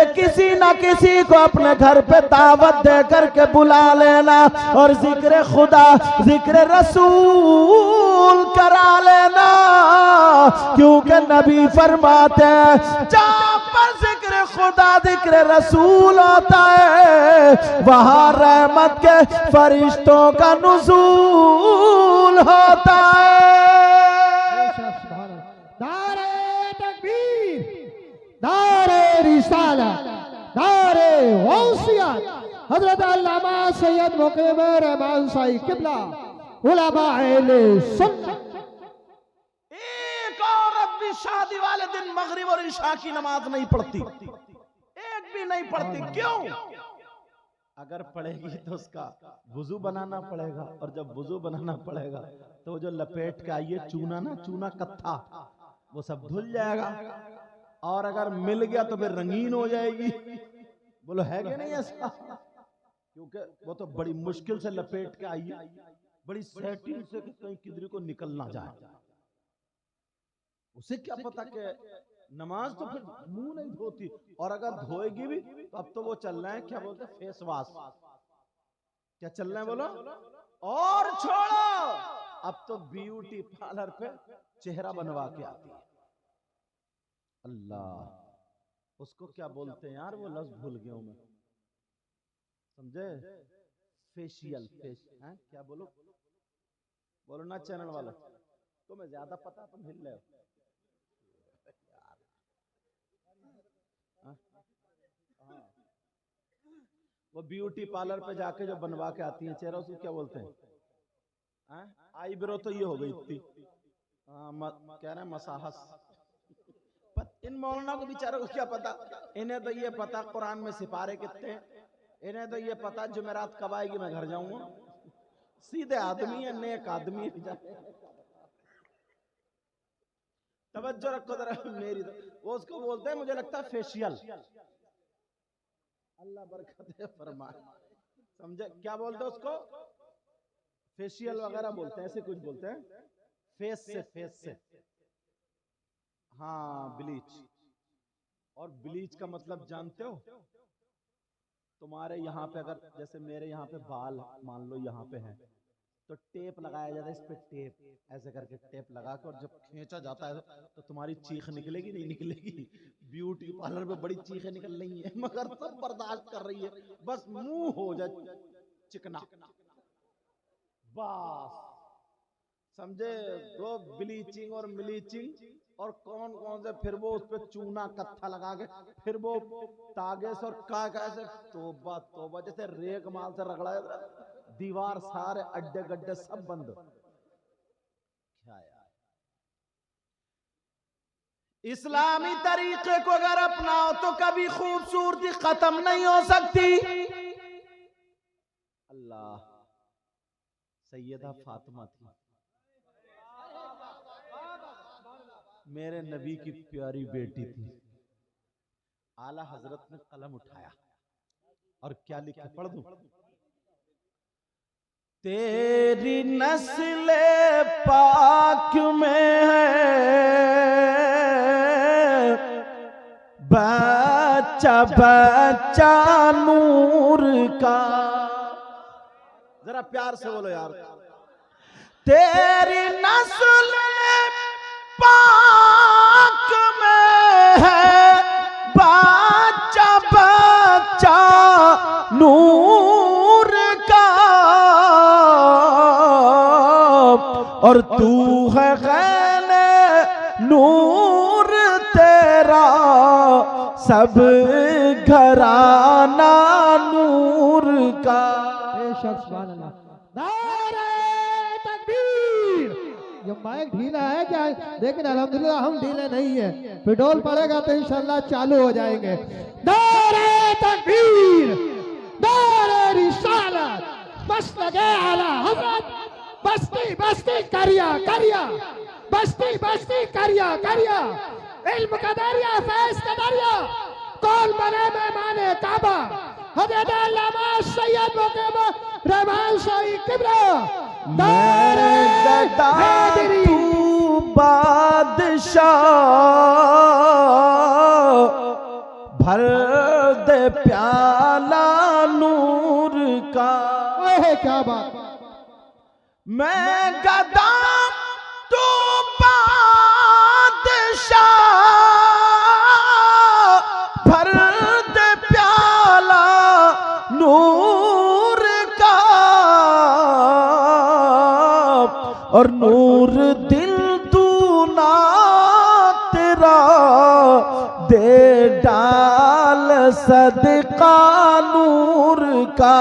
से किसी ना किसी को अपने घर पे दावत दे करके बुला लेना और जिक्र खुदा जिक्र रसूल करा लेना, क्योंकि नबी फरमाते हैं जहाँ पर जिक्र खुदा जिक्र रसूल होता है वहाँ रहमत के फरिश्तों का नुज़ूल होता है। नारे तकबीर, नारे रिसालत, नारे गौसियत, हजरत अल्लामा सैयद मुकीम रहमान शाही किबला उलमाए सुन्नत। एक औरत भी शादी वाले दिन मगरिब और इशा की नमाज नहीं पढ़ती, एक भी नहीं पढ़ती। क्यों? अगर पढ़ेगी तो उसका वुजू बनाना पड़ेगा, और जब वुजू बनाना पड़ेगा तो जो लपेट के आई है चूना ना, चूना कत्था, वो सब धुल जाएगा, और अगर मिल गया तो फिर रंगीन हो जाएगी। बोलो है कि नहीं ऐसा? क्योंकि वो तो बड़ी मुश्किल से लपेट के आई है, बड़ी सेटिंग से कि कहीं किधर को निकल ना जाए। उसे क्या पता कि नमाज तो फिर मुंह नहीं धोती, और अगर धोएगी भी तो अब तो वो चल रहे हैं क्या बोलते हैं फेस वॉश, क्या चल रहे हैं बोलो, और छोड़ो अब तो ब्यूटी पार्लर पे चेहरा बनवा के आती है। अल्लाह, उसको क्या बोलते हैं यार, वो लफ्ज भूल गया हूं मैं, समझे? फेशियल, क्या बोलो, बोलो ना चैनल वाला, तुम्हें ज्यादा पता, तुम हिल रहे हो। वो ब्यूटी पार्लर पे जाके जो बनवा के आती हैं चेहरा, उसको क्या बोलते हैं? आईब्रो तो ये हो गई इतनी, कह रहे हैं मसाहस। इन मौलाना को बेचारों को क्या पता, इन्हें तो ये पता कुरान में सिपारे कितने, इन्हें तो ये पता जुमेरात कब आएगी मैं घर जाऊंगा। सीधे आदमी है, नेक आदमी है। तवज्जो रखो जरा मेरी, वो उसको बोलते हैं मुझे लगता है फेशियल। अल्लाह बरकत फरमाए, समझे? क्या बोलते हैं उसको? फेशियल वगैरह बोलते हैं, ऐसे कुछ बोलते हैं, फेस से। हाँ, ब्लीच। और ब्लीच का मतलब जानते हो? तुम्हारे यहाँ पे अगर जैसे मेरे यहाँ पे बाल मान लो यहाँ पे हैं, तो टेप लगाया जाता है, इस पे टेप ऐसे करके टेप लगा के, और जब खींचा जाता है तो तुम्हारी चीख निकलेगी, नहीं निकलेगी? ब्यूटी पार्लर में बड़ी चीखें निकल रही है, मगर सब बर्दाश्त कर रही है, बस मुंह हो जाए चिकना, बस समझे? दो ब्लीचिंग और मिलीचिंग और कौन कौन से, फिर वो उस पे चूना कत्था लगा के, फिर वो तागे से और का से, तोबा तोबा, जैसे रेग माल से रगड़ा दीवार, सारे अड्डे गड्ढे सब बंद। क्या यार, इस्लामी तरीके को अगर अपनाओ तो कभी खूबसूरती खत्म नहीं हो सकती। अल्लाह, सैयदा फातिमा थी, मेरे नबी की प्यारी बेटी थी। आला हजरत ने कलम उठाया और क्या लिखा, पढ़ दूं? तेरी नस्ल पाक में है बच्चा बच्चा नूर का। जरा प्यार से बोलो यार। तेरी नस्ल पाक में है बच्चा बच्चा नूर का, और तू है गैले नूर तेरा सब घराना नूर का। ये माइक ढीला है क्या? लेकिन अल्हम्दुलिल्लाह हम ढीले नहीं है, पेट्रोल पड़ेगा तो इंशाल्लाह चालू हो जाएंगे। नारे तकबीर, नारे रिसालत, बस लगे आला हज़रत, बस्ती बस्ती करिया करिया, बस्ती बस्ती करिया करिया, इल्म का दरिया फैज़ का दरिया, कौन बने मेहमाने काबा, हज़रत अल्लामा सैयद मुकीम रहमान शाही किबला। तू बादशाह भर दे प्याला नूर का। क्या बात। मैं गदा तू बादशाह, भर दे प्याला नूर का, और नूर दिल तू ना तेरा दे डाल सदका नूर का,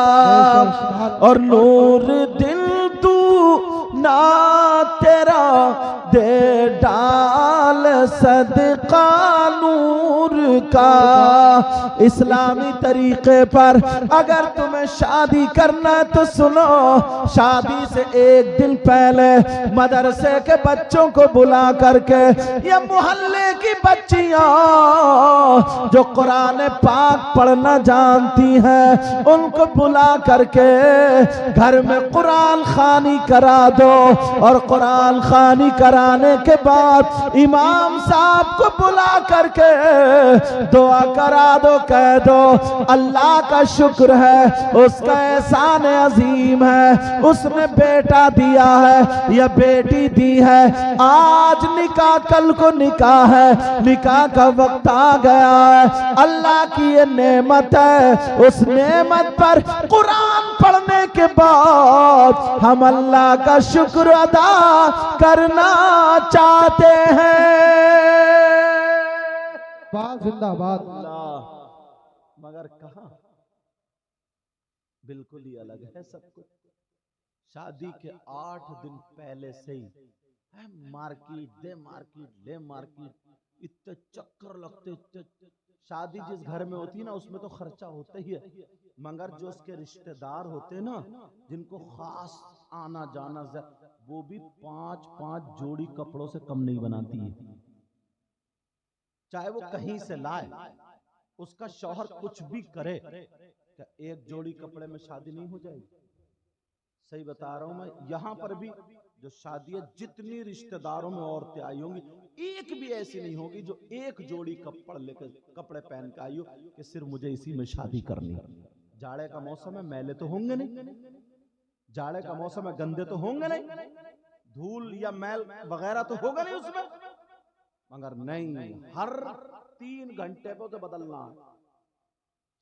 और नूर दिल तू ना तेरा दे डाल सदका नूर का। इस्लामी तरीके पर अगर तुम्हें शादी करना है तो सुनो, शादी से एक दिन पहले मदरसे के बच्चों को बुला करके, या मोहल्ले की बच्चियां जो कुरान पाक पढ़ना जानती हैं उनको बुला करके घर में कुरान खानी करा दो, और कुरान खानी कराने के बाद इमाम साहब को बुला करके दुआ करा दो, कह दो अल्लाह का शुक्र है, उसका एहसान अजीम है, उसने बेटा दिया है या बेटी दी है, आज निकाह कल को निकाह है, निकाह का वक्त आ गया है, अल्लाह की ये नेमत है, उस नेमत पर कुरान पढ़ने के बाद हम अल्लाह का शुक्र अदा करना चाहते हैं। जिंदाबाद। मगर कहां, बिल्कुल ही अलग है सब कुछ। शादी के 8 दिन पहले से ही मार्केट दे मार्केट ले मार्केट, इतने चक्कर लगते, इतने। शादी जिस घर में होती है ना उसमें तो खर्चा होता ही है, मगर जो उसके रिश्तेदार होते हैं ना, जिनको खास आना जाना, वो भी 5-5 जोड़ी कपड़ों से कम नहीं बनाती है। चाहे वो कहीं से लाए, उसका शौहर कुछ भी करे, क्या एक जोड़ी कपड़े में शादी नहीं हो जाएगी? सही बता रहा हूं मैं। यहां पर भी जो शादी है, जितनी रिश्तेदारों में औरतें आई होंगी, एक भी ऐसी नहीं होगी जो एक जोड़ी कपड़े पहन के आई हो कि सिर्फ मुझे इसी में शादी करनी। जाड़े का मौसम है, मैले तो होंगे नहीं, जाड़े का मौसम है, गंदे तो होंगे नहीं, धूल या मैल वगैरह तो होगा नहीं उसमें, मगर नहीं, हर 3 घंटे पे तो बदलना है,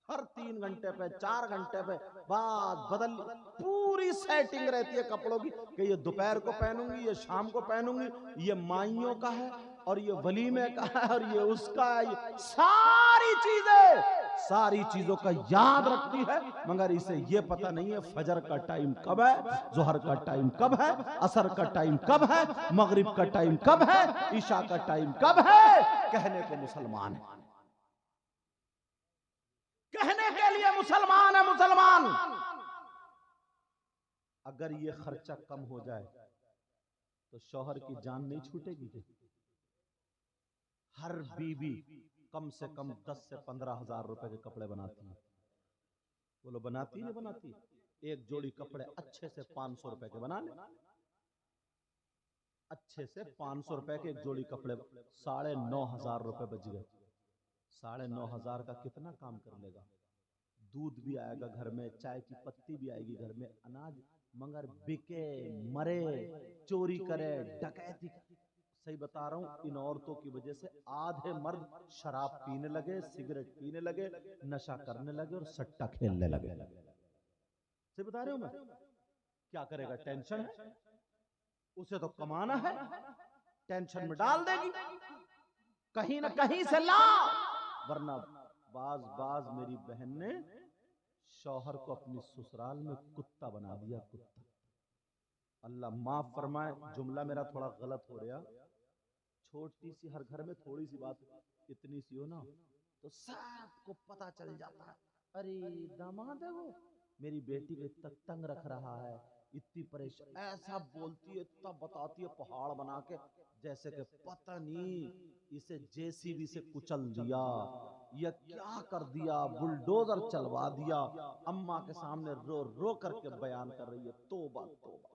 हर 3 घंटे पे 4 घंटे पे बात बदल, पूरी सेटिंग रहती है कपड़ों की कि ये दोपहर को पहनूंगी, ये शाम को पहनूंगी, ये माइयों का है और ये वलीमे का है और ये उसका है, ये सारी चीजों का याद रखती है, मगर इसे ये पता नहीं है फजर का टाइम कब है, जोहर का टाइम कब है, असर का टाइम कब है, मगरिब का टाइम कब है, ईशा का टाइम कब है। कहने को मुसलमान है, कहने के लिए मुसलमान है मुसलमान। अगर ये खर्चा कम हो जाए तो शौहर की जान नहीं छूटेगी। हर बीवी कम से कम 10 से 15 हजार रुपए के कपड़े बनाती है। बोलो बनाती नहीं बनाती? एक जोड़ी कपड़े अच्छे से 500 रुपए के बना ले, अच्छे से 500 रुपए के एक जोड़ी कपड़े, 9,500 रुपए बच गए। 9,500 का कितना काम कर लेगा? दूध भी आएगा घर में, चाय की पत्ती भी आएगी घर में, अनाज, मगर बिके मरे, चोरी करे, डकैती। सही बता रहा हूं, इन औरतों की वजह से आधे मर्द शराब पीने लगे, सिगरेट पीने लगे, नशा करने लगे और सट्टा खेलने लगे। सही बता रहे हो मैं? क्या करेगा? टेंशन है, उसे तो कमाना है, टेंशन में डाल देगी, कहीं ना कहीं से ला, वरना बाज मेरी बहन ने शौहर को अपनी ससुराल में कुत्ता बना दिया, कुत्ता। अल्लाह माफ फरमाए, जुमला मेरा थोड़ा गलत हो रहा, छोटी सी, हर घर में थोड़ी सी बात इतनी सी हो ना तो सबको पता चल जाता है, अरे दामाद है वो, मेरी बेटी को इतना तंग रख रहा है, इतनी परेशान, ऐसा बोलती है, इतना बताती है, पहाड़ बना के, जैसे कि पता नहीं इसे जेसीबी से कुचल दिया या क्या कर दिया, बुलडोजर चलवा दिया। अम्मा के सामने रो रो करके बयान कर रही है, तौबा तौबा।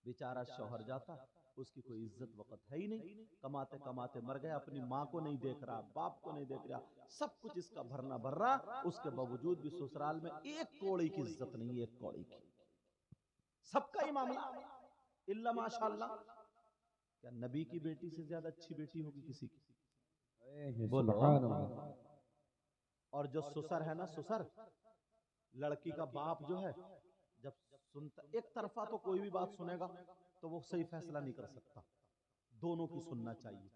बेचारा शौहर जाता उसकी कोई इज्जत वक्त है ही नहीं, कमाते कमाते मर गया, अपनी माँ को नहीं देख रहा, बाप को नहीं देख रहा, सब कुछ इसका भरना भर रहा, उसके बावजूद भी ससुराल में एक कौड़ी की इज्जत नहीं, एक कौड़ी की। सबका ही मामला इल्ला माशाअल्लाह। क्या नबी की बेटी से ज्यादा अच्छी बेटी होगी किसी की? बोलो। और जो ससुर है ना, ससुर लड़की का बाप जो है, जब सुनता एक तरफा तो कोई भी बात सुनेगा तो वो सही फैसला नहीं कर सकता, दोनों की सुनना चाहिए।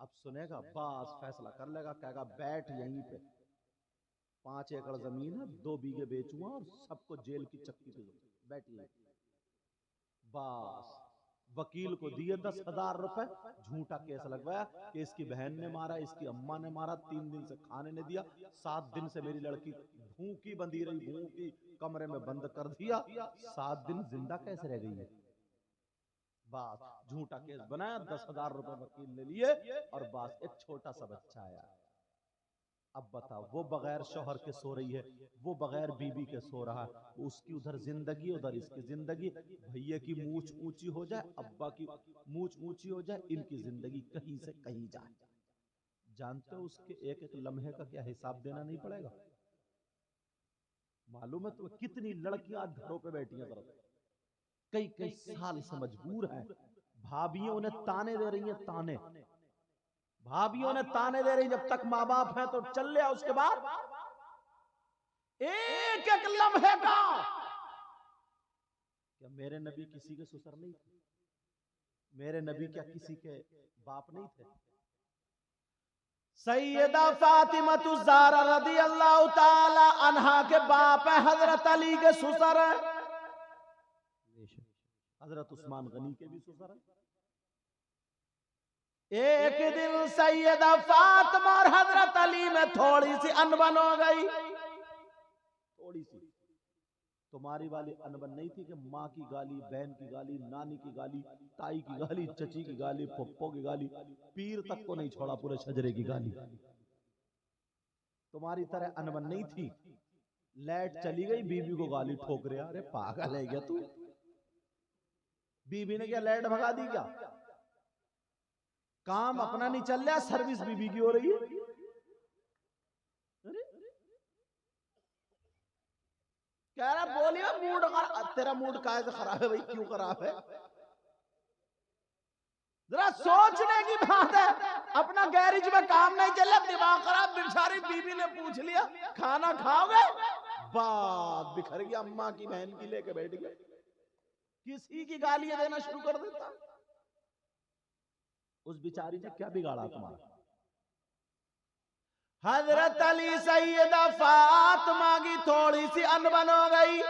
अब सुनेगा बस फैसला कर लेगा, कहेगा बैठ यहीं पे, 5 एकड़ जमीन है, 2 बीघे बेचूंगा और सबको जेल की चक्की पे बैठिए। बस वकील को दिए 10,000 रुपए, झूठा केस लगवाया कि इसकी बहन ने मारा, इसकी अम्मा ने मारा, 3 दिन से खाने ने दिया, 7 दिन से मेरी लड़की भूखी बंधी रही, भूखी, कमरे में बंद कर दिया, 7 दिन जिंदा कैसे रह गई है? बस झूठा केस बनाया, 10,000 रुपए वकील ने लिए और बस एक छोटा सा बच्चा आया। अब बताओ, वो बगैर शौहर के सो रही है, वो बगैर बीबी के सो रहा है, उसकी उधर जिंदगी, उधर इसकी जिंदगी, भैया की मूंछ ऊंची हो जाए, अब्बा की मूंछ ऊंची हो जाए, इनकी जिंदगी कहीं से कहीं जाए। जानते हो उसके एक एक लम्हे का क्या हिसाब देना नहीं पड़ेगा? मालूम है तुम्हें कितनी लड़कियां घरों पे बैठी हैं, जरा कई कई साल से मजबूर हैं, भाभियों उन्हें ताने दे रही हैं, ताने, भाभियों ने ताने दे रही, जब तक माँ बाप है तो चल लिया, उसके बाद एक एक लम्हे का। क्या मेरे नबी किसी के ससुर नहीं थे? मेरे नबी क्या किसी के बाप नहीं थे? सैयदा फातिमा ज़हरा रज़ियल्लाहु ताला अन्हा के बाप है, हजरत अली के ससुर है, हजरत उस्मान गनी के भी ससुर है। एक दिन सैयदा फातिमा और हजरत अली में थोड़ी सी अनबन हो गई, थोड़ी सी। तुम्हारी वाली अनबन नहीं थी कि माँ की गाली, बहन की गाली, नानी की गाली, ताई की गाली, चची की गाली, पप्पो की गाली, पीर तक को नहीं छोड़ा, पूरे शजरे की गाली। तुम्हारी तरह अनबन नहीं थी, लाइट चली गई, बीबी को गाली ठोक रहे, अरे पागल है क्या तू? बीबी ने क्या लाइट भगा दी क्या? काम अपना नहीं चल रहा, सर्विस बीबी की हो रही है। कह रहा बोलिए मूड, तेरा मूड काहे से खराब है भाई, क्यों खराब है? जरा सोचने की बात है, अपना गैरेज में काम नहीं चल रहा, दिमाग खराब, बेचारी बीबी ने पूछ लिया खाना खाओगे, बात बिखर गई, अम्मा की बहन की लेके बैठ गए, किसी की गालियां देना शुरू कर देता। उस बेचारी ने क्या बिगाड़ा तुम्हारा? हजरत अली सैयदा फातिमा की थोड़ी सी अनबन हो गई।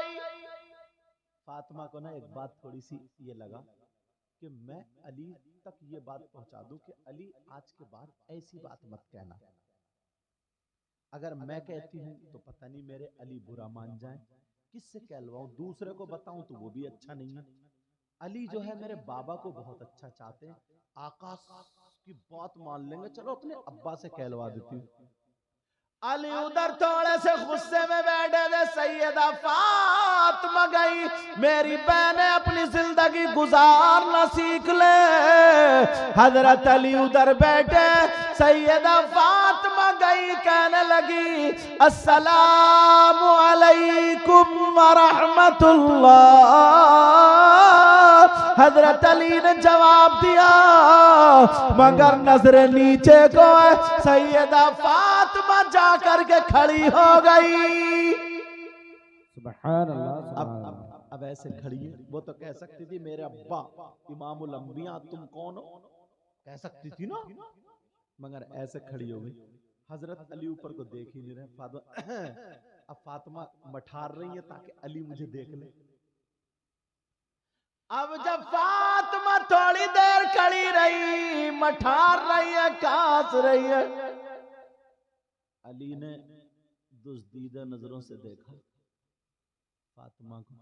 फातिमा को ना एक बात थोड़ी सी ये लगा कि मैं अली तक ये बात पहुंचा दूं कि अली आज के बाद ऐसी बात मत कहना, अगर मैं कहती हूं तो पता नहीं मेरे अली बुरा मान जाए, किससे कहलवाऊं, दूसरे को बताऊं तो वो भी अच्छा नहीं है। अली जो है मेरे बाबा को बहुत अच्छा चाहते हैं, आकाश की बात मान लेंगे, चलो अपने अब्बा से कहलवा देती हूँ। अली उधर थोड़े से गुस्से में बैठे थे, सैयदा फातिमा गई, मेरी बहनें अपनी जिंदगी गुजारना सीख ले। हजरत अली उधर बैठे, सैयदा फातिमा गई, कहने लगी अस्सलामु अलैकुम व रहमतुल्लाह। हजरत अली ने जवाब दिया, मगर नजर नीचे को है, सैयदा फातिमा जाकर के खड़ी हो गई। सुभान अल्लाह। अब ऐसे खड़ी है, वो तो कह सकती थी मेरे अब्बा इमामुल अंबिया, तुम कौन हो, कह सकती थी ना, मगर ऐसे खड़ी हो गई। हजरत अली ऊपर को देख ही नहीं रहे, फातिमा अब फातिमा मठार रही है ताकि अली मुझे देख ले। अब जब फातिमा थोड़ी देर खड़ी रही, मठार रही है, कांस रही है, अली ने दुज़दीदा नजरों से देखा फातिमा को।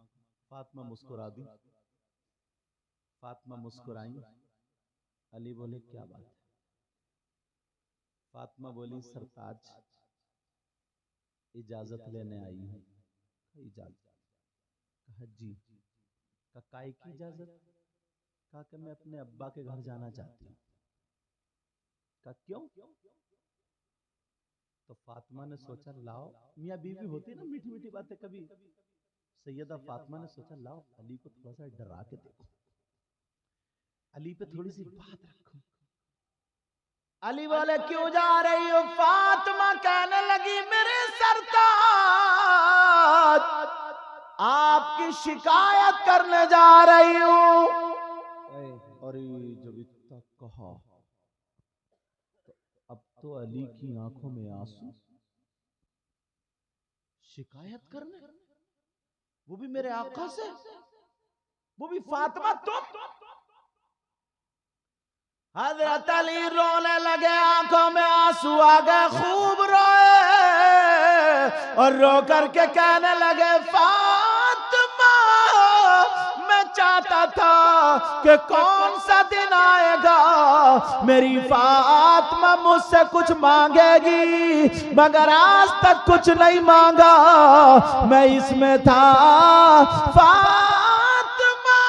फातिमा मुस्कुरा दी, फातिमा मुस्कुराई। अली बोले क्या बात है? फातिमा बोली सरताज इजाजत लेने आई हूं। इजाजत? कहा जी। काय की इजाजत? कहा कि मैं अपने अब्बा के घर जाना चाहती हूँ। कहा क्यों? तो फातिमा ने सोचा लाओ, मियाँ बीवी होती ना मीठी मीठी बातें कभी। सैयदा फातिमा ने सोचा लाओ अली को थोड़ा सा डरा के देखो, अली पे थोड़ी सी बात रखो। अली बोले क्यों जा रही हो? फातिमा कहने लगी मेरे सरताज आपकी शिकायत करने जा रही हूं। अरे जब इतना कहा तो अब तो अली की आंखों में आंसू। शिकायत करने, वो भी मेरे आका से, वो भी फातिमा तुम? हजरत अली रोने लगे, आंखों में आंसू आ गए, खूब रोए और रो करके कहने लगे फातिमा मैं चाहता था कि कौन सा दिन आएगा मेरी फातिमा मुझसे कुछ मांगेगी, मगर आज तक कुछ नहीं मांगा। मैं इसमें था फातिमा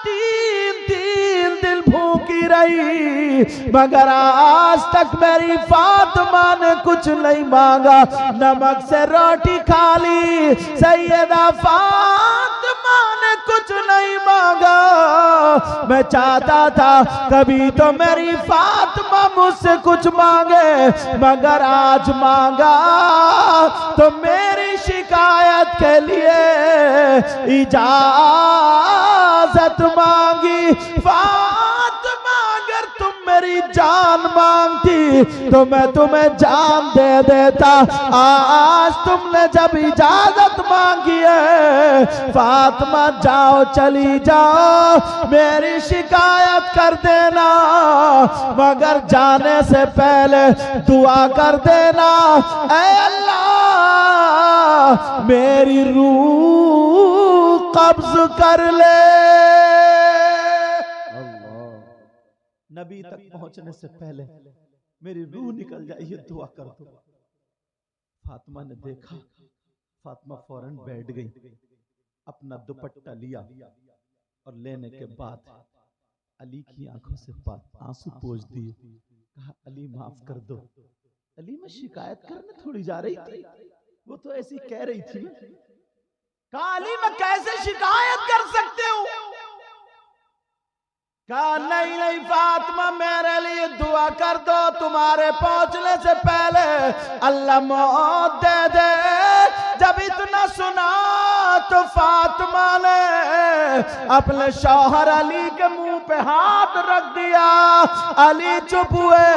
तीन तीन दिन भूखी रही, मगर आज तक मेरी फातिमा ने कुछ नहीं मांगा, नमक से रोटी खा ली। सैयदा फातिमा ने कुछ नहीं मांगा। मैं चाहता था कभी तो मेरी फातिमा मुझसे कुछ मांगे, मगर आज मांगा तो मेरी शिकायत के लिए इजाजत मांगी। फातिमा अगर तुम मेरी जान मांगती तो मैं तुम्हें जान दे देता, आज तुमने जब इजाजत मांगी है फातिमा जाओ चली जाओ, मेरी शिकायत कर देना, मगर जाने से पहले दुआ कर देना ऐ अल्लाह मेरी रूह कब्ज कर ले। नबी तक पहुंचने से पहले मेरी रूह निकल जाए, ये दुआ कर दो। फातिमा ने देखा, फातिमा फौरन बैठ गई, अपना दुपट्टा लिया और लेने के बाद अली की आंखों से आंसू पोंछ दिए। कहा अली माफ कर दो। अली मैं शिकायत करने थोड़ी जा रही थी, वो तो ऐसी कह रही थी। कहा अली मैं कैसे शिकायत कर सकते हूँ? कहा नहीं नहीं फातिमा मेरे लिए दुआ कर दो, तुम्हारे पहुंचने से पहले अल्लाह मौत दे दे। जब इतना सुना तो फातिमा ने अपने शौहर अली के मुंह पे हाथ रख दिया। अली चुप हुए।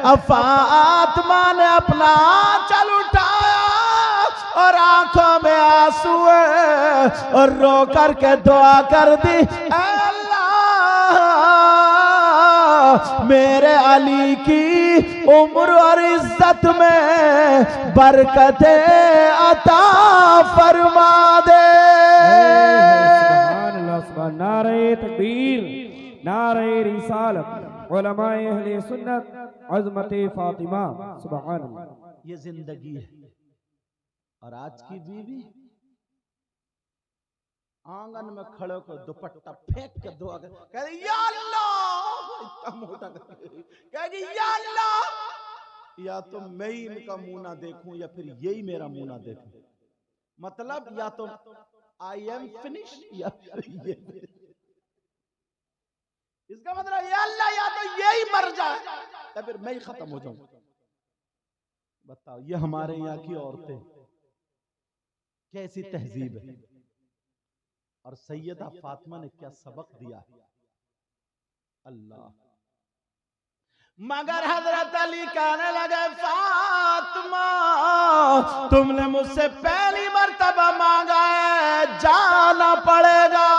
अब फातिमा ने अपना आंचल उठाया और आंखों में आंसू और रो करके दुआ कर दी, मेरे अली की उम्र और इज्जत में बरकते अता फरमा दे। नारे तकबीर, नारे रिसालत, उलमाए अहले सुन्नत, अज़मते फातिमा, सुभान अल्लाह। ये जिंदगी है। और आज की बीवी आंगन में खड़े होकर दुपट्टा फेंक के दुआ कर, कह रही या अल्लाह, इतना मोटा कह रही या अल्लाह, या तो मैं ही इनका मुंह ना देखूं या फिर यही मेरा मुंह ना देखें। मतलब या तो आई एम फिनिश या फिर ये। इसका मतलब या अल्लाह या तो यही मर जाए या फिर मैं ही खत्म हो जाऊं। बताओ ये हमारे यहाँ की औरतें कैसी तहजीब है, और सैयदा फातिमा ने क्या सबक दिया है। अल्लाह। मगर हजरत अली कहने लगे फातिमा तुमने मुझसे पहली मर्तबा मांगा है, जाना पड़ेगा।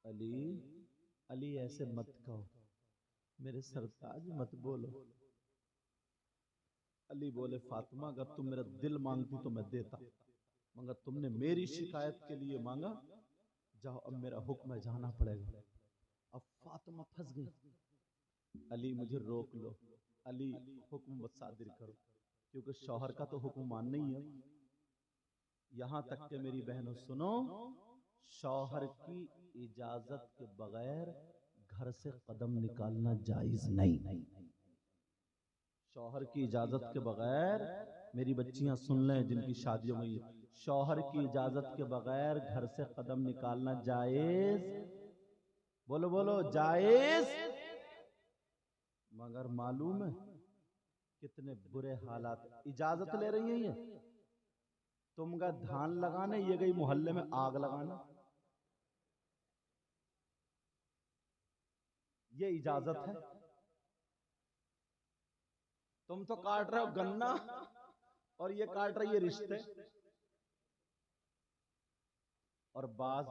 अली अली ऐसे मत कहो, मेरे सरताज मत बोलो। अली बोले फातिमा अगर तुम मेरा दिल मांगती तो मैं देता, मगर तुमने मेरी शिकायत के लिए मांगा, जाओ अब मेरा हुक्म है जाना पड़ेगा। अब फातिमा फंस गई। अली मुझे रोक लो, अली हुक्म सादिर करो, क्योंकि शौहर का तो हुक्म मानना ही है। यहां तक कि मेरी बहनों सुनो, शौहर की इजाजत के बगैर घर से कदम निकालना जायज नहीं। शौहर की इजाजत के बगैर, मेरी बच्चियां सुन लें जिनकी शादियों में, शौहर की इजाजत के बगैर घर से कदम निकालना जायज, बोलो बोलो जायज। मगर मालूम है कितने बुरे हालात, इजाजत ले रही है ये, तुम गए धान लगाने, ये गई मोहल्ले में आग लगाना। ये इजाजत है? तुम तो काट रहे हो गन्ना और ये काट रही है रिश्ते। और बाज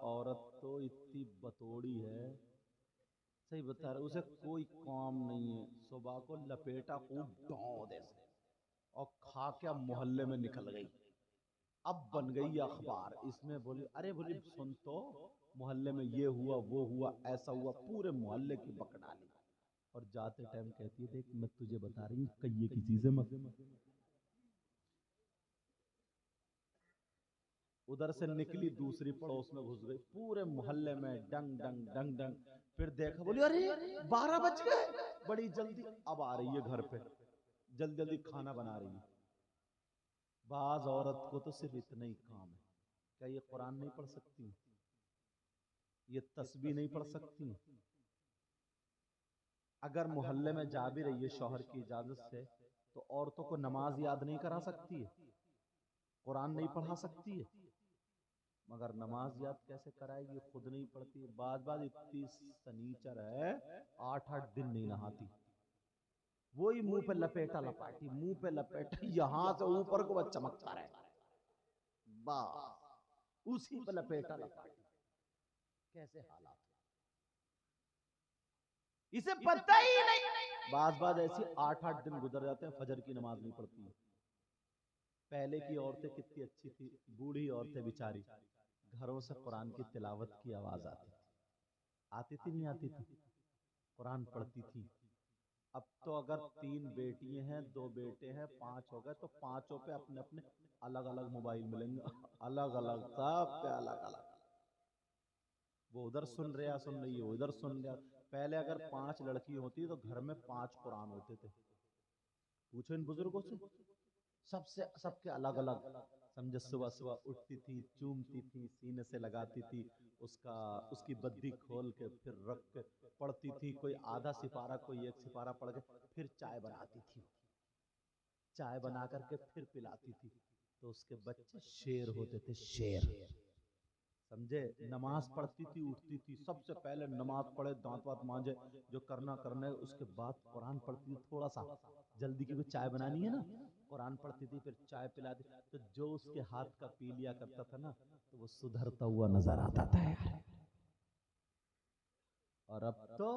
औरत तो इतनी बतौड़ी है, सही बता रहे, उसे कोई काम नहीं है, सुबह को लपेटा खूब डॉ दे और खा के मोहल्ले में निकल गई। अब बन गई अखबार, इसमें बोली, अरे बोली सुन तो, मोहल्ले में ये हुआ वो हुआ ऐसा हुआ, पूरे मोहल्ले की बकड़ा ली। और जाते टाइम कहती है, देख मैं तुझे बता रही हूँ कहिए की चीजें मत। उधर से निकली, दूसरी पड़ोस में घुस गई, पूरे मोहल्ले में डंग डंग डंग डंग। फिर देखा, बोली अरे 12 बज गए, बड़ी जल्दी अब आ रही है घर पे, जल्दी जल्दी खाना बना रही है। बाज औरत को तो सिर्फ इतना ही काम है, क्या ये कुरान नहीं पढ़ सकती, ये तस्बीह नहीं पढ़ सकती? अगर मोहल्ले में जा भी रही है शौहर की इजाजत से, तो औरतों को नमाज याद नहीं करा सकती है, कुरान नहीं पढ़ा सकती है। मगर नमाज याद कैसे कराएगी, खुद नहीं पढ़ती। बाज इतनी सनीचर है, 8-8 दिन नहीं नहाती, वही मुंह पे लपेटा लपाटी, मुंह पे लपेटा, यहां से ऊपर को वह चमकता रहे, बस उसी पे लपेटा लपाटी। कैसे हालात, इसे पता ही नहीं। बाज ऐसी 8-8 दिन गुजर जाते हैं, फजर की नमाज नहीं पढ़ती है। पहले की औरतें कितनी अच्छी थी, बूढ़ी औरतें बेचारी, घरों से कुरान की तिलावत की आवाज आती थी नहीं आती थी, कुरान पढ़ती थी। अब तो अगर 3 बेटियां हैं, 2 बेटे हैं, 5 हो गए, तो 5 पे अपने अपने अलग अलग मोबाइल मिलेंगे, अलग अलग, सब पे अलग अलग। वो उधर सुन रही है, उधर सुन रहा। पहले अगर 5 लड़की होती तो घर में 5 कुरान होते थे। पूछो इन बुजुर्गों से, सबके अलग अलग। समझे, सुबह सुबह उठती थी, चूमती थी, सीने से लगाती थी, उसकी बद्दी खोल के फिर रख के पढ़ती थी। कोई आधा सिपारा, कोई 1 सिपारा पढ़ के फिर चाय बनाती थी, चाय बना करके फिर पिलाती थी। तो उसके बच्चे शेर होते थे, शेर। समझे, नमाज पढ़ती थी, उठती थी, सबसे पहले नमाज पढ़े, दांत वात मांजे, जो करना करने, उसके बाद कुरान पढ़ती थी। थोड़ा सा जल्दी, क्योंकि चाय बनानी है ना, कुरान पढ़ती थी, फिर चाय पिलाती। तो जो उसके हाथ का पी लिया करता था ना, तो वो सुधरता हुआ नजर आता था यार। और अब तो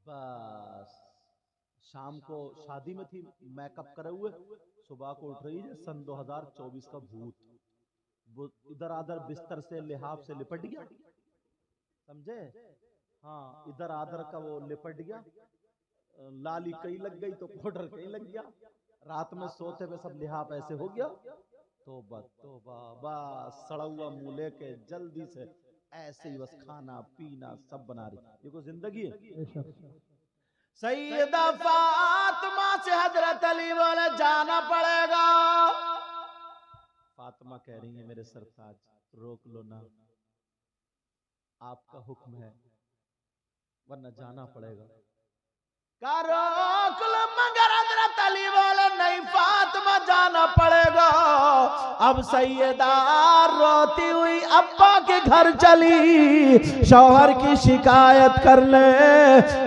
बस शाम को शादी में थी, मेकअप करे हुए, सुबह को उठ रही है, सन 2024 का भूत, वो इधर आधर बिस्तर से लिहाफ से लिपट गया। समझे, हाँ, इधर आधर का वो लिपट गया, लाली कहीं लग गई तो पाउडर कहीं लग गया, रात में सोते हुए सब लिहाफ ऐसे हो गया। तोबा बस सड़ा हुआ मुंह लेके जल्दी से ऐसे ही बस खाना पीना सब बना रही। ये कोई जिंदगी है? सैयदा फातिमा से हजरत अली बोले जाना पड़ेगा। फातिमा कह रही है, मेरे सरताज रोक लो ना, आपका हुक्म है, वरना जाना पड़ेगा। का रोक लो, मगर हजरत अली बोले नहीं फातिमा जाना पड़ेगा। अब सैयदा रोती हुई अब्बा के घर चली, शौहर की शिकायत करने।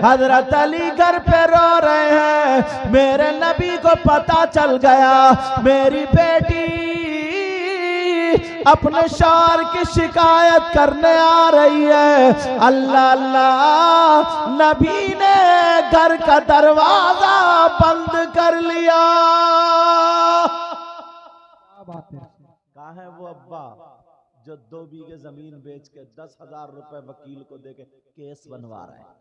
हजरत अली घर पे रो रहे हैं, मेरे नबी को पता चल गया मेरी बेटी अपने शौहर की शिकायत करने आ रही है। अल्लाह अल्लाह, नबी ने घर का दरवाजा बंद कर लिया। कहाँ है वो अब्बा जो 2 बीघे जमीन बेच के 10,000 रुपए वकील को देके केस बनवा रहे हैं?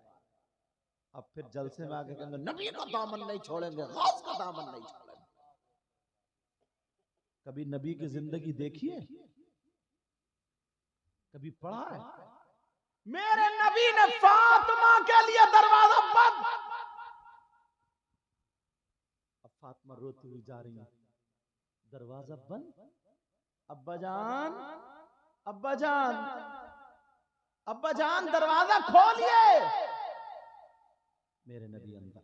अब फिर जलसे में आके कहेंगे नबी का दामन नहीं छोड़ेंगे, गौस का दामन नहीं छोड़ेंगे। कभी नबी की जिंदगी देखिए, कभी पढ़ा है? मेरे नबी ने फातिमा के लिए दरवाजा बंद। अब फातिमा रोती हुई जा रही है, दरवाजा बंद। अब्बा जान, अब्बा जान, अब्बा जान दरवाजा खोलिए। मेरे नबी अंदर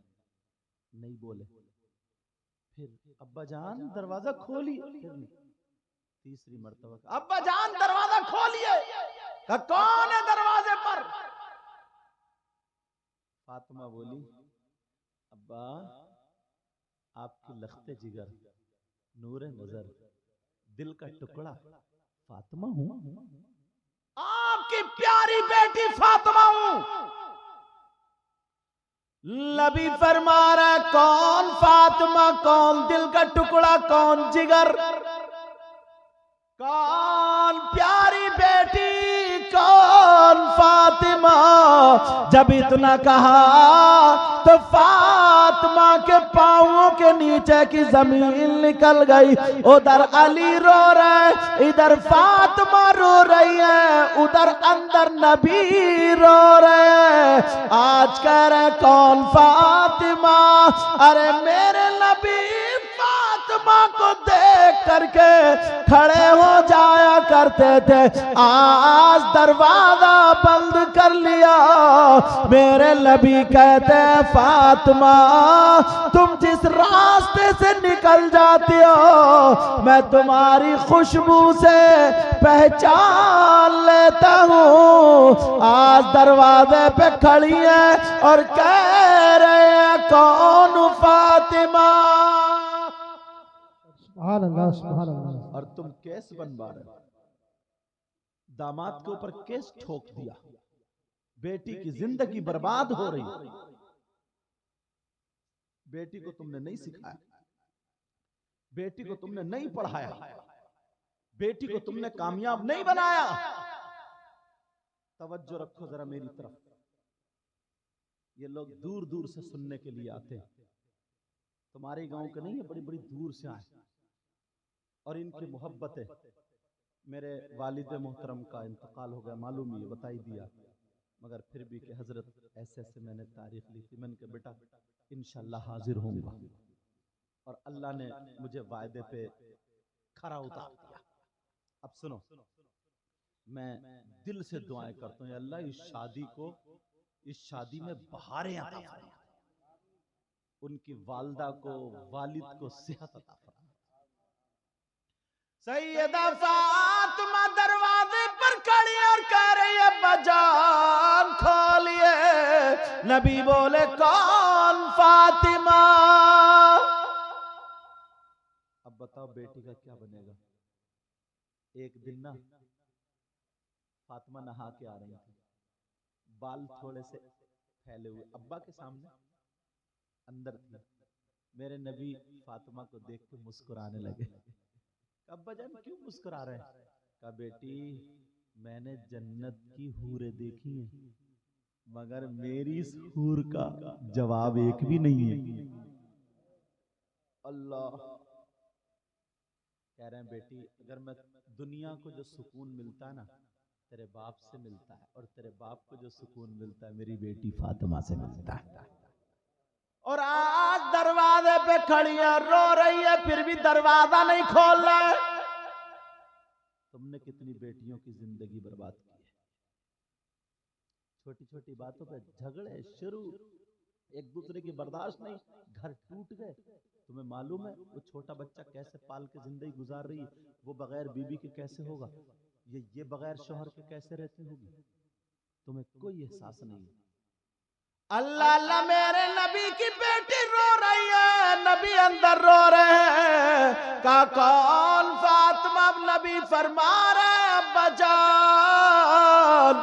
नहीं बोले। फिर अब्बा जान दरवाजा खोलिए। फिर नहीं। तीसरी मर्तबा अब्बा जान दरवाजा खोलिए। कौन है दरवाजे पर? फातिमा बोली, अब्बा आपकी लख्ते जिगर, नूरे नजर, दिल का टुकड़ा फातिमा हूं। आपकी प्यारी बेटी फातिमा हूं। नबी फरमा रहा है, कौन फातिमा, कौन दिल का टुकड़ा, कौन जिगर, कौन प्यारी बेटी, कौन फातिमा। जब इतना कहा तो फातिमा के पांवों के नीचे की जमीन निकल गई। उधर अली रो रहे, इधर फातिमा रो रही है, उधर अंदर नबी रो रहे। आज कह रहे कौन फातिमा? अरे मेरे नबी फातिमा को देख करके खड़े हो जाया करते थे। आज दरवाजा बंद कर लिया। मेरे नबी कहते हैं, फातिमा तुम जिस रास्ते से निकल जाती हो मैं तुम्हारी खुशबू से पहचान लेता हूँ। आज दरवाजे पे खड़ी है और कह रहे हैं कौन फातिमा। सुभान अल्लाह, सुभान अल्लाह। और तुम केस बनवा रहे हो, दामाद के ऊपर केस ठोक दिया, बेटी की जिंदगी बर्बाद हो रही। बेटी को तुमने नहीं सिखाया, बेटी को तुमने नहीं पढ़ाया, बेटी को तुमने कामयाब नहीं बनाया। तवज्जो रखो जरा मेरी तरफ। ये लोग दूर दूर से सुनने के लिए आते हैं, तुम्हारे गांव के नहीं है, बड़ी बड़ी दूर से आए। और इनकी मोहब्बत है। मेरे वालिद मोहतरम का इंतकाल हो गया, मालूम ही बता ही दिया, मगर फिर भी कि हजरत ऐसे ऐसे मैंने तारीख ली थी। मैंने कहा बेटा इंशाल्लाह हाजिर होऊंगा, और अल्लाह ने मुझे वायदे पे खरा उतार दिया। अब सुनो, मैं दिल से दुआएं करता हूँ, अल्लाह इस शादी में बहारें अता फरमा, उनकी वालदा को, वालिद को सेहत अता फरमा। सैयदा फातिमा दरवाजे पर खड़ी और कह रही है बजान खोलिए। नबी बोले कौन फातिमा? अब बताओ बेटी का क्या बनेगा? एक दिन ना फातिमा नहा के आ रही थी, बाल थोड़े से फैले हुए, अब्बा के सामने अंदर थी। मेरे नबी फातिमा को देख के मुस्कुराने लगे। अब्बा जान क्यों मुस्कुरा रहे हैं? कहा बेटी मैंने जन्नत की हूरें देखी हैं, मगर मेरी इस हूर का जवाब एक भी नहीं है। अल्लाह कह रहे हैं बेटी, अगर मैं दुनिया को जो सुकून मिलता है ना तेरे बाप से मिलता है, और तेरे बाप को जो सुकून मिलता है मेरी बेटी फातिमा से मिलता है। और आज दरवाजे पे खड़ी है, रो रही है, फिर भी दरवाजा नहीं खोल रहा है। तुमने कितनी बेटियों की जिंदगी बर्बाद की है। छोटी छोटी बातों पे झगड़े शुरू, एक दूसरे की बर्दाश्त नहीं, घर टूट गए। तुम्हें मालूम है वो छोटा बच्चा कैसे पाल के जिंदगी गुजार रही है? वो बगैर बीबी के कैसे होगा? ये बगैर शौहर के कैसे रहती होगी? तुम्हें कोई एहसास नहीं है। अल्लाह अल्लाह, मेरे नबी की बेटी रो रही है, नबी अंदर रो रहे हैं। का कौन फातिमा? नबी फरमा रहे बजान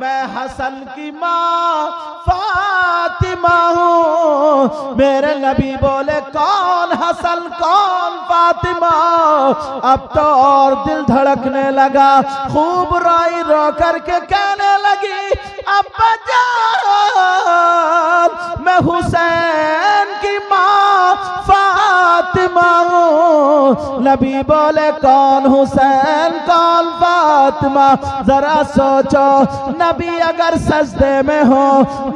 मैं हसन की माँ फातिमा हूँ। मेरे नबी बोले कौन हसन, कौन फातिमा? अब तो और दिल धड़कने लगा। खूब रोई, रो करके कहने लगी अब्बा जान मैं हुसैन की माँ फातिमा हूँ। नबी बोले कौन हुसैन कौन फातिमा, जरा सोचो नबी अगर सजदे में हो,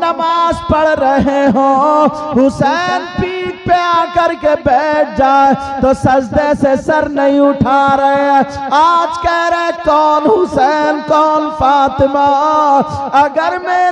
नमाज पढ़ रहे हो, हुसैन पीठ पे आकर के बैठ जाए तो सजदे से सर नहीं उठा रहे। आज कह रहे कौन हुसैन कौन फातिमा। अगर मेरे